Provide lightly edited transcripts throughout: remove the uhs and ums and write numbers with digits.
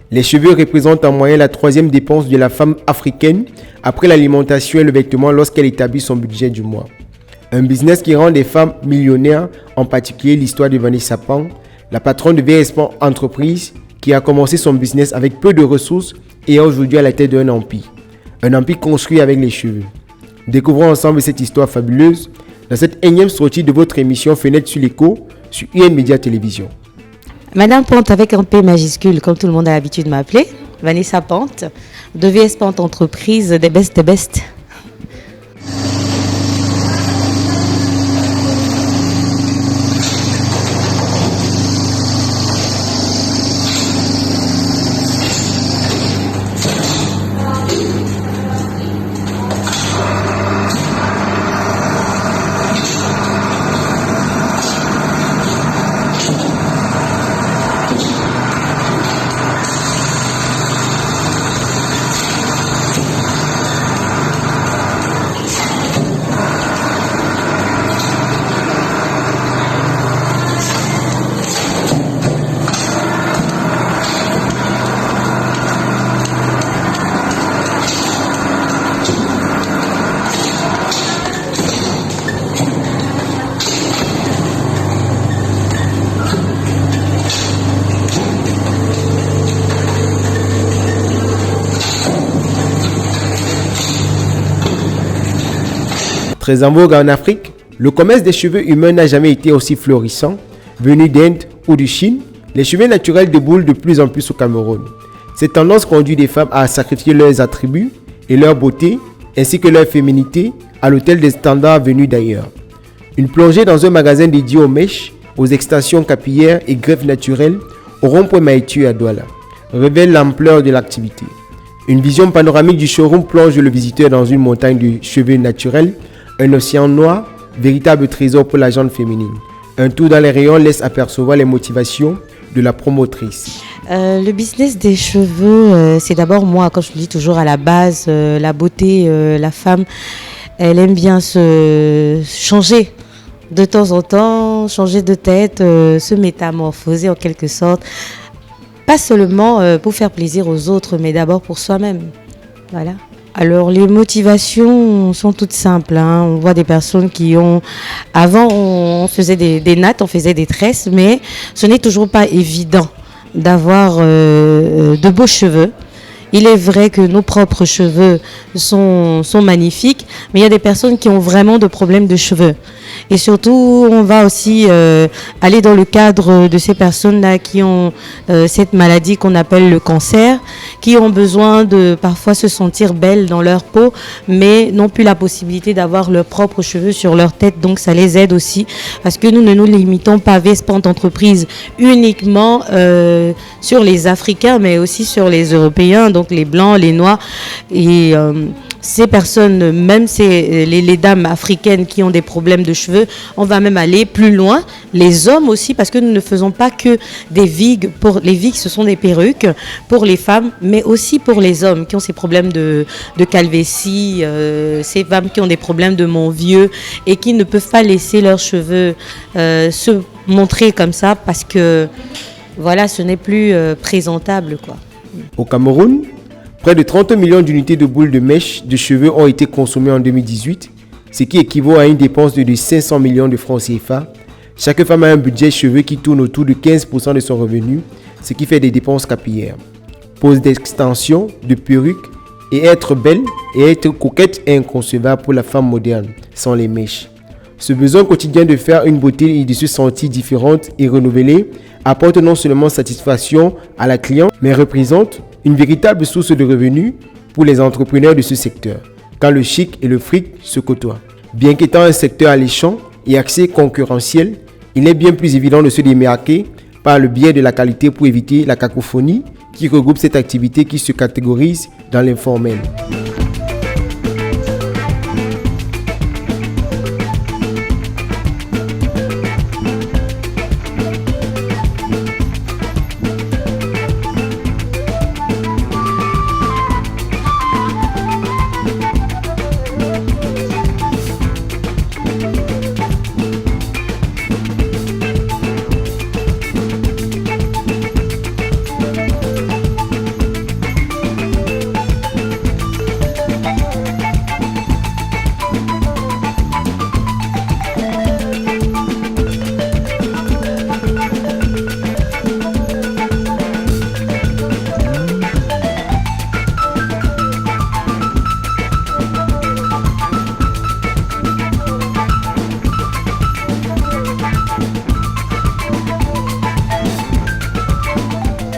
Les cheveux représentent en moyenne la troisième dépense de la femme africaine après l'alimentation et le vêtement lorsqu'elle établit son budget du mois. Un business qui rend des femmes millionnaires, en particulier l'histoire de Vanessa Pang, la patronne de VSPAN Entreprise, qui a commencé son business avec peu de ressources et est aujourd'hui à la tête d'un empire. Un empire construit avec les cheveux. Découvrons ensemble cette histoire fabuleuse dans cette énième sortie de votre émission Fenêtre sur l'écho sur UN Média Télévision. Madame Pante avec un P majuscule, comme tout le monde a l'habitude de m'appeler, Vanessa Pante, de VSPAN Entreprise, des best. Très en vogue en Afrique, le commerce des cheveux humains n'a jamais été aussi florissant. Venu d'Inde ou de Chine, les cheveux naturels déboulent de plus en plus au Cameroun. Cette tendance conduit des femmes à sacrifier leurs attributs et leur beauté, ainsi que leur féminité, à l'autel des standards venus d'ailleurs. Une plongée dans un magasin dédié aux mèches, aux extensions capillaires et greffes naturelles au rond-point Maïtu à Douala révèle l'ampleur de l'activité. Une vision panoramique du showroom plonge le visiteur dans une montagne de cheveux naturels, un océan noir, véritable trésor pour la gente féminine. Un tour dans les rayons laisse apercevoir les motivations de la promotrice. Le business des cheveux, c'est d'abord moi, comme je le dis toujours à la base, la beauté, la femme, elle aime bien se changer de temps en temps, changer de tête, se métamorphoser en quelque sorte. Pas seulement pour faire plaisir aux autres, mais d'abord pour soi-même. Voilà. Alors les motivations sont toutes simples. On voit des personnes qui ont... Avant, on faisait des nattes, on faisait des tresses, mais ce n'est toujours pas évident d'avoir de beaux cheveux. Il est vrai que nos propres cheveux sont magnifiques, mais il y a des personnes qui ont vraiment de problèmes de cheveux. Et surtout, on va aussi aller dans le cadre de ces personnes-là qui ont cette maladie qu'on appelle le cancer, qui ont besoin de parfois se sentir belles dans leur peau, mais n'ont plus la possibilité d'avoir leurs propres cheveux sur leur tête. Donc ça les aide aussi, parce que nous ne nous limitons pas à VSPAN Entreprise uniquement sur les Africains, mais aussi sur les Européens, donc les Blancs, les Noirs. Et ces personnes, même les dames africaines qui ont des problèmes de cheveux, on va même aller plus loin. Les hommes aussi, parce que nous ne faisons pas que des wigs. Les wigs, ce sont des perruques pour les femmes, mais aussi pour les hommes qui ont ces problèmes de calvétie, ces femmes qui ont des problèmes de mon vieux et qui ne peuvent pas laisser leurs cheveux se montrer comme ça parce que voilà, ce n'est plus présentable, quoi. Au Cameroun, près de 30 millions d'unités de boules de mèches de cheveux ont été consommées en 2018, ce qui équivaut à une dépense de 500 millions de francs CFA. Chaque femme a un budget cheveux qui tourne autour de 15% de son revenu, ce qui fait des dépenses capillaires. Pose d'extension, de perruques, et être belle et être coquette est inconcevable pour la femme moderne, sans les mèches. Ce besoin quotidien de faire une beauté et de se sentir différente et renouvelée apporte non seulement satisfaction à la cliente, mais représente une véritable source de revenus pour les entrepreneurs de ce secteur, quand le chic et le fric se côtoient. Bien qu'étant un secteur alléchant et assez concurrentiel, il est bien plus évident de se démarquer par le biais de la qualité pour éviter la cacophonie qui regroupe cette activité qui se catégorise dans l'informel.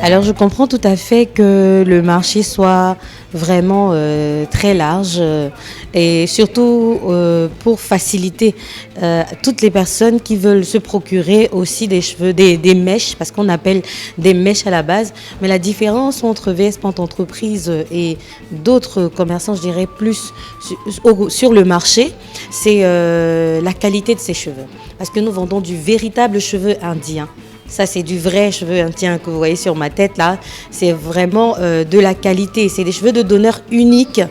Alors je comprends tout à fait que le marché soit vraiment très large et surtout pour faciliter toutes les personnes qui veulent se procurer aussi des cheveux, des mèches, parce qu'on appelle des mèches à la base. Mais la différence entre VS Pente Entreprise et d'autres commerçants, je dirais plus sur le marché, c'est la qualité de ces cheveux. Parce que nous vendons du véritable cheveu indien. Ça, c'est du vrai cheveu indien que vous voyez sur ma tête, là. C'est vraiment de la qualité. C'est des cheveux de donneur unique.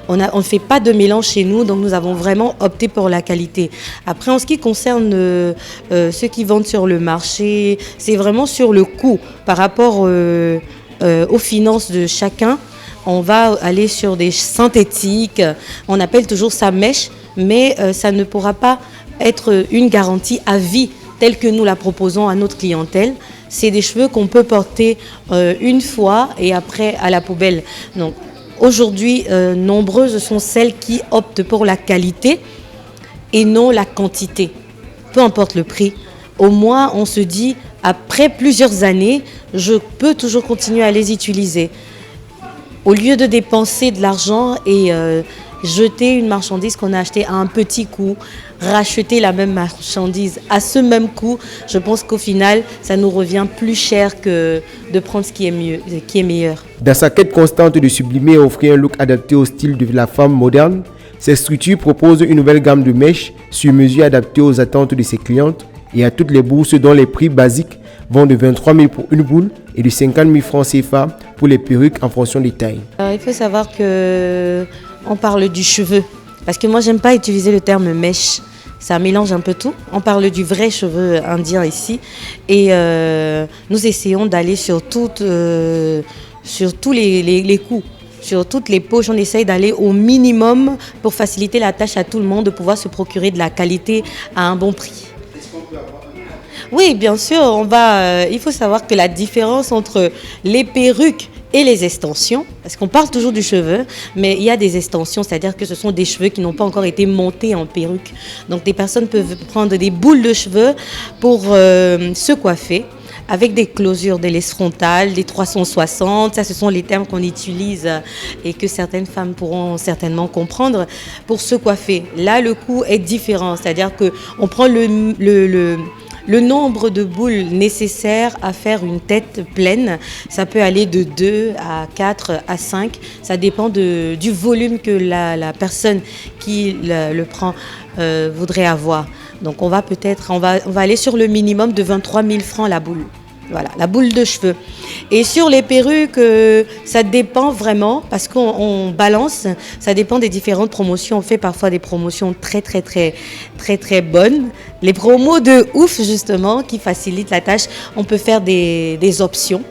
On ne fait pas de mélange chez nous, donc nous avons vraiment opté pour la qualité. Après, en ce qui concerne ceux qui vendent sur le marché, c'est vraiment sur le coût par rapport aux finances de chacun. On va aller sur des synthétiques. On appelle toujours ça mèche, mais ça ne pourra pas être une garantie à vie telle que nous la proposons à notre clientèle. C'est des cheveux qu'on peut porter une fois et après à la poubelle. Donc aujourd'hui, nombreuses sont celles qui optent pour la qualité et non la quantité. Peu importe le prix. Au moins, on se dit, après plusieurs années, je peux toujours continuer à les utiliser. Au lieu de dépenser de l'argent et jeter une marchandise qu'on a achetée à un petit coût, racheter la même marchandise à ce même coût, je pense qu'au final, ça nous revient plus cher que de prendre ce qui est mieux, qui est meilleur. Dans sa quête constante de sublimer et offrir un look adapté au style de la femme moderne, cette structure propose une nouvelle gamme de mèches sur mesure adaptée aux attentes de ses clientes et à toutes les bourses dont les prix basiques vont de 23 000 pour une boule et de 50 000 francs CFA pour les perruques en fonction des tailles. Il faut savoir qu'on parle du cheveu, parce que moi j'aime pas utiliser le terme mèche, ça mélange un peu tout. On parle du vrai cheveu indien ici et nous essayons d'aller sur tous les coups. Sur toutes les poches, on essaye d'aller au minimum pour faciliter la tâche à tout le monde, de pouvoir se procurer de la qualité à un bon prix. Oui, bien sûr, il faut savoir que la différence entre les perruques et les extensions, parce qu'on parle toujours du cheveu, mais il y a des extensions, c'est-à-dire que ce sont des cheveux qui n'ont pas encore été montés en perruque. Donc des personnes peuvent prendre des boules de cheveux pour se coiffer, avec des closures des laisses frontales, des 360, ça ce sont les termes qu'on utilise et que certaines femmes pourront certainement comprendre pour se coiffer. Là, le coût est différent, c'est-à-dire qu'on prend le nombre de boules nécessaires à faire une tête pleine. Ça peut aller de 2 à 4 à 5, ça dépend du volume que la personne qui le prend voudrait avoir. Donc on va aller sur le minimum de 23 000 francs la boule. Voilà, la boule de cheveux. Et sur les perruques, ça dépend vraiment parce qu'on balance. Ça dépend des différentes promotions. On fait parfois des promotions très bonnes. Les promos de ouf justement qui facilitent la tâche. On peut faire des options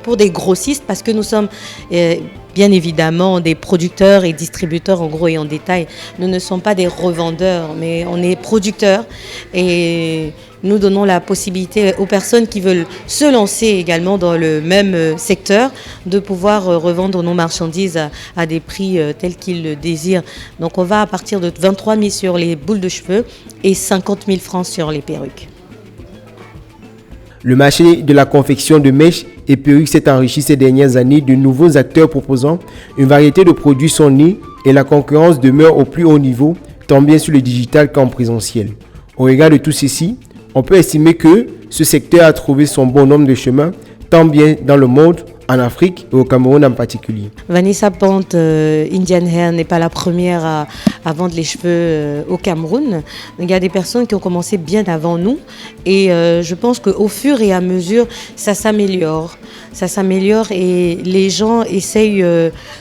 pour des grossistes parce que nous sommes bien évidemment des producteurs et distributeurs en gros et en détail. Nous ne sommes pas des revendeurs, mais on est producteurs et nous donnons la possibilité aux personnes qui veulent se lancer également dans le même secteur de pouvoir revendre nos marchandises à des prix tels qu'ils le désirent. Donc on va à partir de 23 000 sur les boules de cheveux et 50 000 francs sur les perruques. Le marché de la confection de mèches et perruques s'est enrichi ces dernières années de nouveaux acteurs proposant une variété de produits sont nés et la concurrence demeure au plus haut niveau, tant bien sur le digital qu'en présentiel. Au regard de tout ceci, on peut estimer que ce secteur a trouvé son bon nombre de chemins, tant bien dans le monde, en Afrique et au Cameroun en particulier. Vanessa Pente, Indian Hair, n'est pas la première à vendre les cheveux au Cameroun. Il y a des personnes qui ont commencé bien avant nous et je pense qu'au fur et à mesure, ça s'améliore. Ça s'améliore et les gens essayent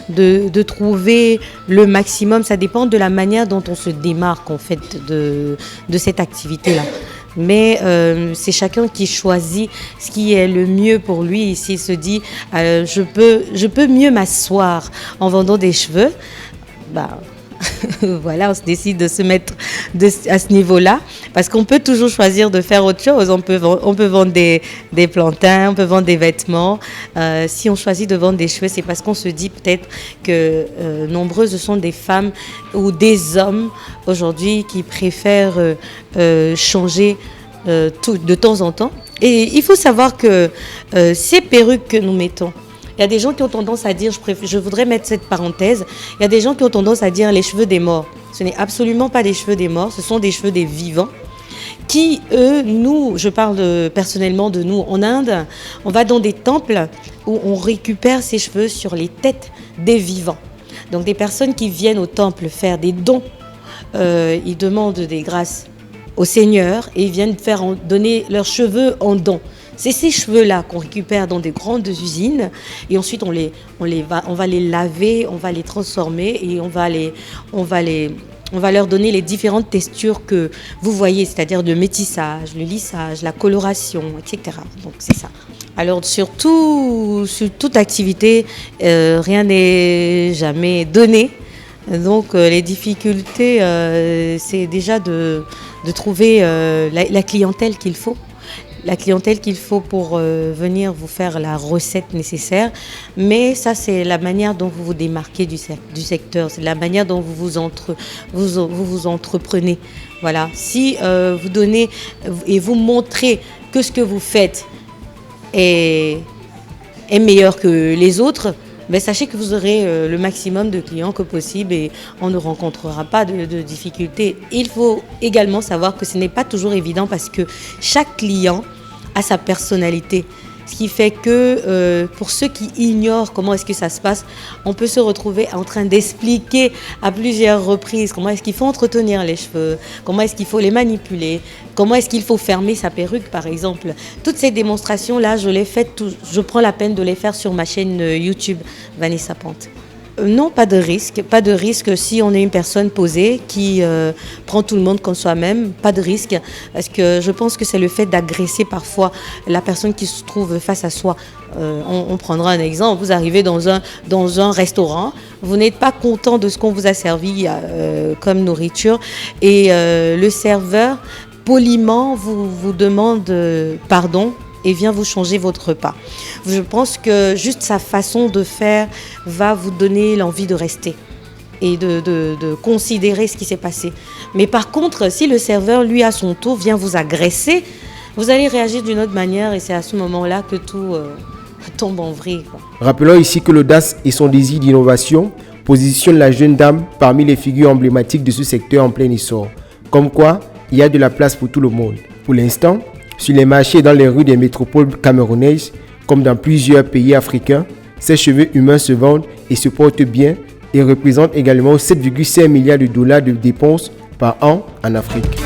de trouver le maximum. Ça dépend de la manière dont on se démarque en fait de cette activité-là. Mais c'est chacun qui choisit ce qui est le mieux pour lui. S'il se dit je peux mieux m'asseoir en vendant des cheveux, voilà, on se décide de se mettre à ce niveau-là parce qu'on peut toujours choisir de faire autre chose. On peut vendre des plantains, on peut vendre des vêtements. Si on choisit de vendre des cheveux, c'est parce qu'on se dit peut-être que nombreuses sont des femmes ou des hommes aujourd'hui qui préfèrent changer de temps en temps Et il faut savoir que ces perruques que nous mettons, il y a des gens qui ont tendance à dire, je voudrais mettre cette parenthèse, il y a des gens qui ont tendance à dire les cheveux des morts. Ce n'est absolument pas des cheveux des morts, ce sont des cheveux des vivants qui, eux, nous, je parle personnellement de nous en Inde, on va dans des temples où on récupère ces cheveux sur les têtes des vivants. Donc des personnes qui viennent au temple faire des dons, ils demandent des grâces au Seigneur et ils viennent donner leurs cheveux en don. C'est ces cheveux-là qu'on récupère dans des grandes usines et ensuite on va les laver, on va les transformer et on va leur donner les différentes textures que vous voyez, c'est-à-dire le métissage, le lissage, la coloration, etc. Donc c'est ça. Alors sur toute activité, rien n'est jamais donné. Donc les difficultés, c'est déjà de trouver la clientèle qu'il faut. La clientèle qu'il faut pour venir vous faire la recette nécessaire. Mais ça, c'est la manière dont vous vous démarquez du secteur. C'est la manière dont vous entreprenez. Voilà. Si vous donnez et vous montrez que ce que vous faites est meilleur que les autres, ben sachez que vous aurez le maximum de clients que possible et on ne rencontrera pas de difficultés. Il faut également savoir que ce n'est pas toujours évident parce que chaque client a sa personnalité. Ce qui fait que pour ceux qui ignorent comment est-ce que ça se passe, on peut se retrouver en train d'expliquer à plusieurs reprises comment est-ce qu'il faut entretenir les cheveux, comment est-ce qu'il faut les manipuler, comment est-ce qu'il faut fermer sa perruque par exemple. Toutes ces démonstrations-là, je prends la peine de les faire sur ma chaîne YouTube, Vanessa Pante. Non, pas de risque. Pas de risque si on est une personne posée qui prend tout le monde comme soi-même. Pas de risque. Parce que je pense que c'est le fait d'agresser parfois la personne qui se trouve face à soi. On prendra un exemple. Vous arrivez dans un restaurant. Vous n'êtes pas content de ce qu'on vous a servi comme nourriture. Et le serveur, poliment, vous demande pardon et vient vous changer votre repas. Je pense que juste sa façon de faire va vous donner l'envie de rester et de considérer ce qui s'est passé. Mais par contre, si le serveur, lui, à son tour, vient vous agresser, vous allez réagir d'une autre manière et c'est à ce moment-là que tout tombe en vrille, quoi. Rappelons ici que l'audace et son désir d'innovation positionnent la jeune dame parmi les figures emblématiques de ce secteur en plein essor. Comme quoi, il y a de la place pour tout le monde. Pour l'instant, sur les marchés et dans les rues des métropoles camerounaises, comme dans plusieurs pays africains, ces cheveux humains se vendent et se portent bien et représentent également 7,5 milliards de dollars de dépenses par an en Afrique.